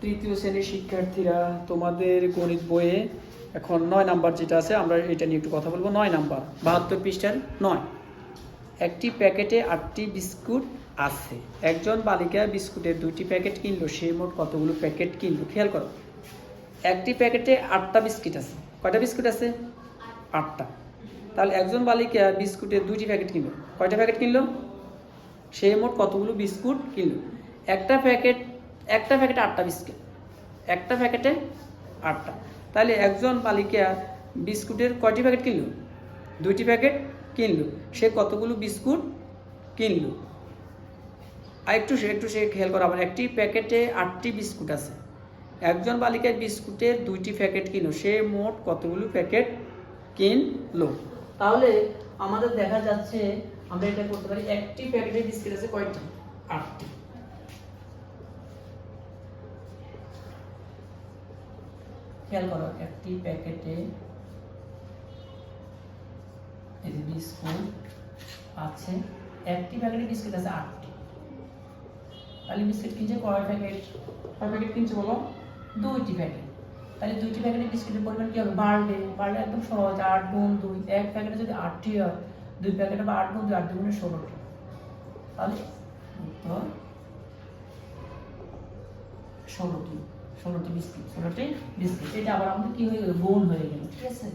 তৃতীয় শ্রেণীর শিক্ষার্থীরা, তোমাদের গণিত বইয়ে এখন 9 নাম্বার যেটা আছে আমরা এটা নিয়ে একটু কথা বলবো। 9 নাম্বার 72 পৃষ্ঠার 9। একটি প্যাকেটে 8টি বিস্কুট আছে। একজন বালিকা বিস্কুটের 2টি প্যাকেট কিনলো, সে মোট কতগুলো প্যাকেট কিনলো? খেয়াল করো, একটি প্যাকেটে 8টা বিস্কিট আছে। কয়টা বিস্কুট আছে? 8টা। তাহলে একজন বালিকা বিস্কুটের 2টি প্যাকেট কিনলো। কয়টা প্যাকেট কিনলো? সে মোট কতগুলো বিস্কুট কিনলো? একটা প্যাকেটে 8টা বিস্কুট, একটা প্যাকেটে 8টা। তাহলে একজন বালিকা বিস্কুটের কয়টি প্যাকেট কিনলো? 2টি প্যাকেট কিনলো। সে কতগুলো বিস্কুট কিনলো? আর একটু সে খেয়াল করো, আবার একটি প্যাকেটে 8টি বিস্কুট আছে। একজন বালিকায় বিস্কুটের 2টি প্যাকেট কিনলো, সে মোট কতগুলো প্যাকেট কিনলো? তাহলে আমাদের দেখা যাচ্ছে আমরা এটা করতে পারি, একটি প্যাকেটে বিস্কুট আছে কয়টি? 8টি। খেয়াল করো, একটি প্যাকেটে বিস্কুট আছে, একটি প্যাকেটে বিস্কুট আছে 8টি। তাহলে বিস্কুট কিনছে কয় প্যাকেট? কয় প্যাকেট কিনছে বলো? 2টি প্যাকেট। তাহলে 2টি প্যাকেটে বিস্কুটের পরিমাণ কি হবে? বাড়বে। বাড়লে একদম সহজ, 8 গুণ 2। এক প্যাকেটে যদি 8টি হয়, 2 প্যাকেটে 8 গুণ 2, 8 গুণে 16টি। তাহলে উত্তর 16টি বিস্কুট। এটা আবার আমাদের কি হয়ে গেল? গুণ হয়ে গেল। ঠিক আছে।